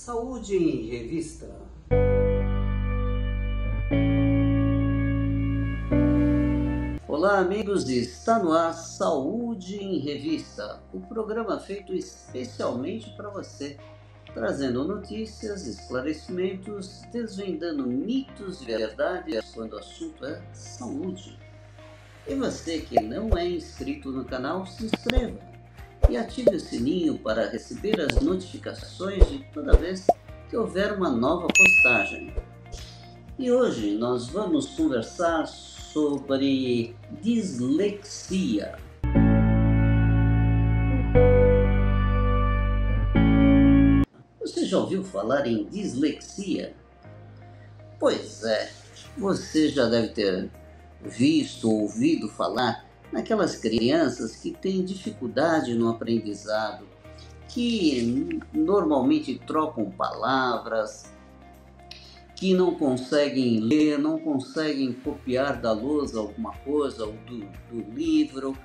Saúde em Revista. Olá, amigos, está no ar Saúde em Revista, o programa feito especialmente para você, trazendo notícias, esclarecimentos, desvendando mitos e verdades quando o assunto é saúde. E você que não é inscrito no canal, se inscreva e ative o sininho para receber as notificações de toda vez que houver uma nova postagem. E hoje nós vamos conversar sobre dislexia. Você já ouviu falar em dislexia? Pois é, você já deve ter visto ou ouvido falar naquelas crianças que têm dificuldade no aprendizado, que normalmente trocam palavras, que não conseguem ler, não conseguem copiar da lousa alguma coisa ou do livro,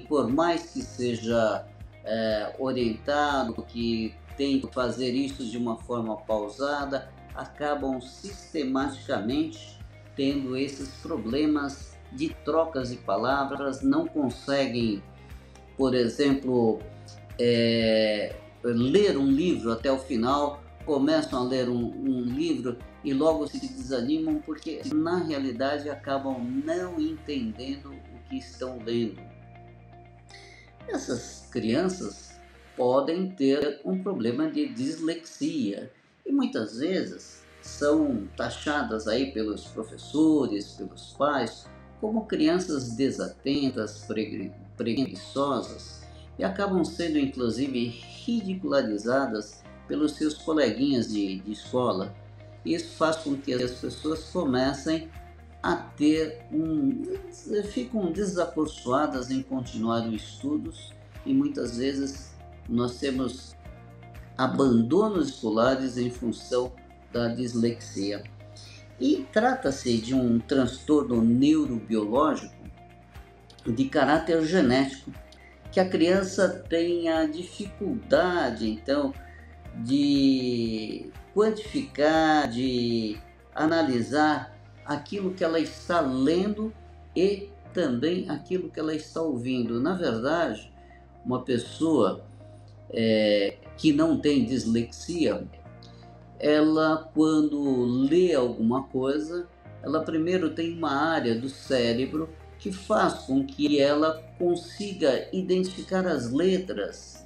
por mais que seja orientado, que tente fazer isso de uma forma pausada, acabam sistematicamente tendo esses problemas de trocas de palavras, não conseguem, por exemplo, ler um livro até o final, começam a ler um livro e logo se desanimam porque na realidade acabam não entendendo o que estão lendo. Essas crianças podem ter um problema de dislexia e muitas vezes são taxadas aí pelos professores, pelos pais, como crianças desatentas, preguiçosas e acabam sendo inclusive ridicularizadas pelos seus coleguinhas de escola. Isso faz com que as pessoas comecem a ficam desacorçoadas em continuar os estudos e muitas vezes nós temos abandonos escolares em função da dislexia. E trata-se de um transtorno neurobiológico de caráter genético, que a criança tem a dificuldade, então, de quantificar, de analisar aquilo que ela está lendo e também aquilo que ela está ouvindo. Na verdade, uma pessoa que não tem dislexia, ela quando lê alguma coisa, ela primeiro tem uma área do cérebro que faz com que ela consiga identificar as letras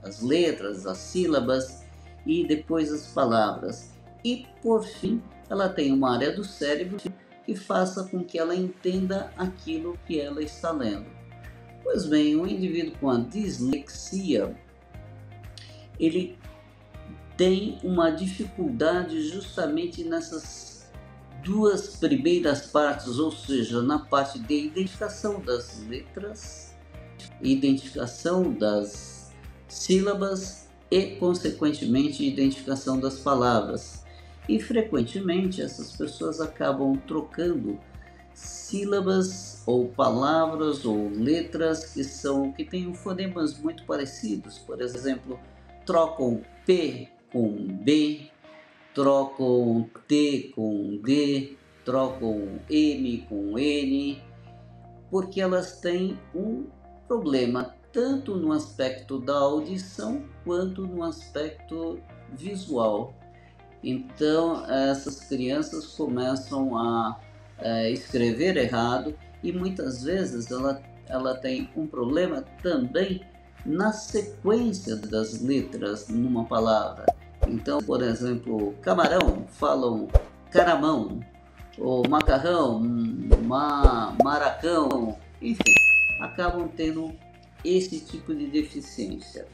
as sílabas e depois as palavras. E por fim, ela tem uma área do cérebro que faça com que ela entenda aquilo que ela está lendo. Pois bem, o indivíduo com a dislexia, ele tem uma dificuldade justamente nessas duas primeiras partes, ou seja, na parte de identificação das letras, identificação das sílabas e, consequentemente, identificação das palavras. E frequentemente essas pessoas acabam trocando sílabas ou palavras ou letras que têm fonemas muito parecidos. Por exemplo, trocam P com B, trocam T com D, trocam M com N, porque elas têm um problema tanto no aspecto da audição quanto no aspecto visual. Então essas crianças começam a escrever errado e muitas vezes ela tem um problema também na sequência das letras numa palavra. Então, por exemplo, camarão, falam caramão, ou macarrão, maracão, enfim, acabam tendo esse tipo de deficiência.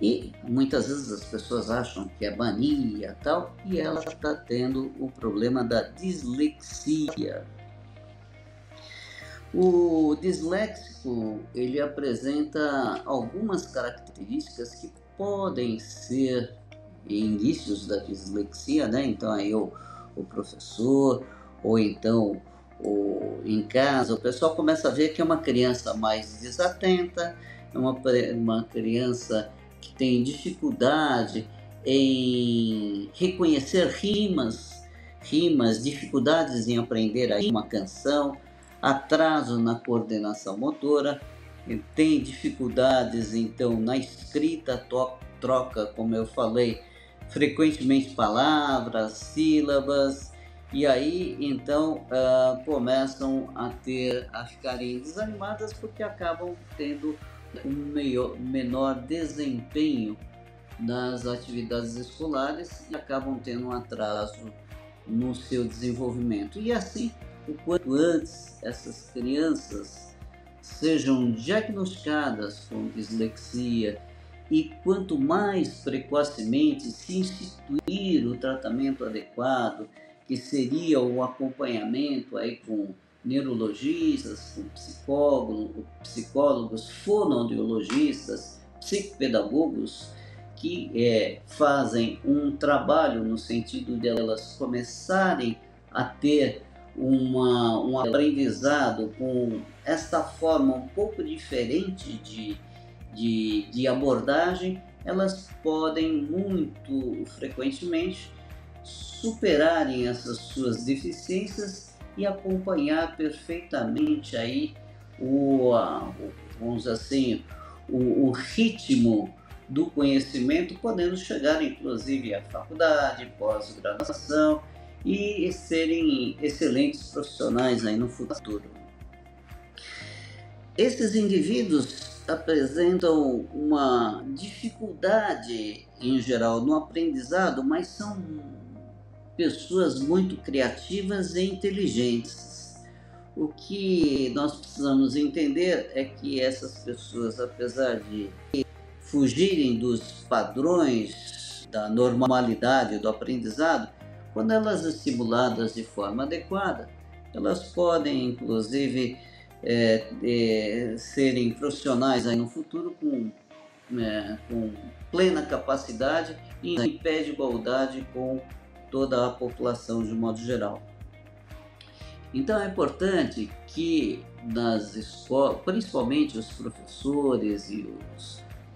E muitas vezes as pessoas acham que é mania e tal, e ela está tendo o problema da dislexia. O disléxico, ele apresenta algumas características que podem ser indícios da dislexia, né? Então aí o professor, ou então em casa, o pessoal começa a ver que é uma criança mais desatenta, é uma criança que tem dificuldade em reconhecer rimas, dificuldades em aprender aí uma canção, atraso na coordenação motora, tem dificuldades então na escrita, troca, como eu falei, frequentemente palavras, sílabas, e aí então começam a ficarem desanimadas porque acabam tendo menor desempenho nas atividades escolares e acabam tendo um atraso no seu desenvolvimento. E assim, o quanto antes essas crianças sejam diagnosticadas com dislexia e quanto mais precocemente se instituir o tratamento adequado, que seria o acompanhamento aí com neurologistas, com psicólogos, fonoaudiologistas, psicopedagogos, que fazem um trabalho no sentido de elas começarem a ter um aprendizado com esta forma um pouco diferente de abordagem, elas podem muito frequentemente superarem essas suas deficiências e acompanhar perfeitamente aí vamos dizer assim, o ritmo do conhecimento, podendo chegar inclusive à faculdade, pós-graduação e serem excelentes profissionais aí no futuro. Esses indivíduos apresentam uma dificuldade em geral no aprendizado, mas são pessoas muito criativas e inteligentes. O que nós precisamos entender é que essas pessoas, apesar de fugirem dos padrões da normalidade do aprendizado, quando elas estimuladas de forma adequada, elas podem inclusive serem profissionais aí no futuro com plena capacidade e em pé de igualdade com toda a população de um modo geral. Então é importante que nas escolas, principalmente os professores e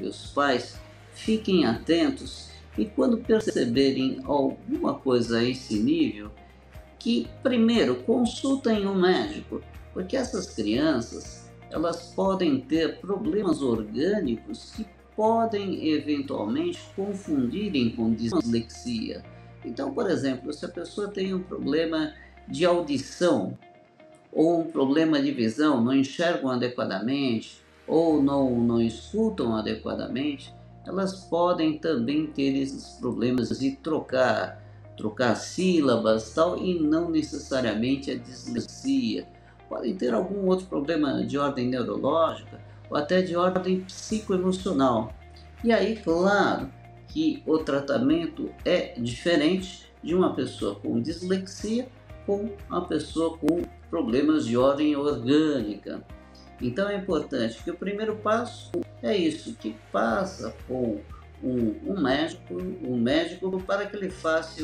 os pais, fiquem atentos e quando perceberem alguma coisa a esse nível, que primeiro consultem um médico, porque essas crianças elas podem ter problemas orgânicos que podem eventualmente confundirem com dislexia. Então, por exemplo, se a pessoa tem um problema de audição ou um problema de visão, não enxergam adequadamente ou não escutam adequadamente, elas podem também ter esses problemas de trocar sílabas tal, e não necessariamente a dislexia. Podem ter algum outro problema de ordem neurológica ou até de ordem psicoemocional. E aí, claro que o tratamento é diferente de uma pessoa com dislexia com uma pessoa com problemas de ordem orgânica. Então é importante que o primeiro passo é isso, que passa com um médico para que ele faça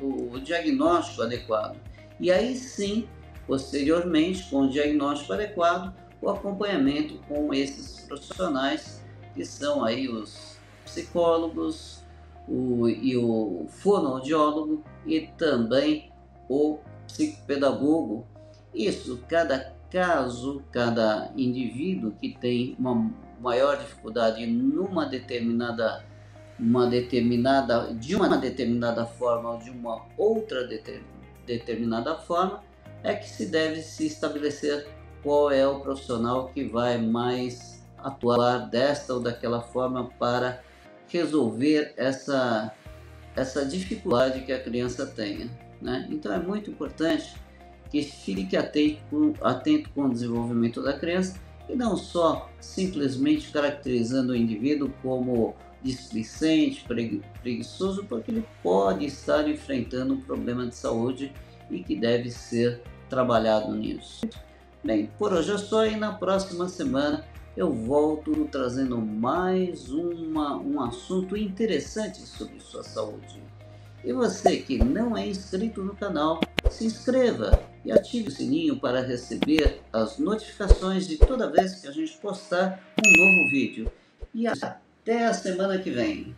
o diagnóstico adequado. E aí sim, posteriormente, com o diagnóstico adequado, o acompanhamento com esses profissionais que são aí os psicólogos e o fonoaudiólogo e também o psicopedagogo. Isso, cada caso, cada indivíduo que tem uma maior dificuldade de uma determinada forma ou de uma outra determinada forma, é que se deve se estabelecer qual é o profissional que vai mais atuar desta ou daquela forma para resolver essa dificuldade que a criança tenha, né? Então é muito importante que fique atento com o desenvolvimento da criança e não só simplesmente caracterizando o indivíduo como displicente, preguiçoso, porque ele pode estar enfrentando um problema de saúde e que deve ser trabalhado nisso. Bem, por hoje é só e na próxima semana eu volto trazendo mais um assunto interessante sobre sua saúde. E você que não é inscrito no canal, se inscreva e ative o sininho para receber as notificações de toda vez que a gente postar um novo vídeo. E Até a semana que vem.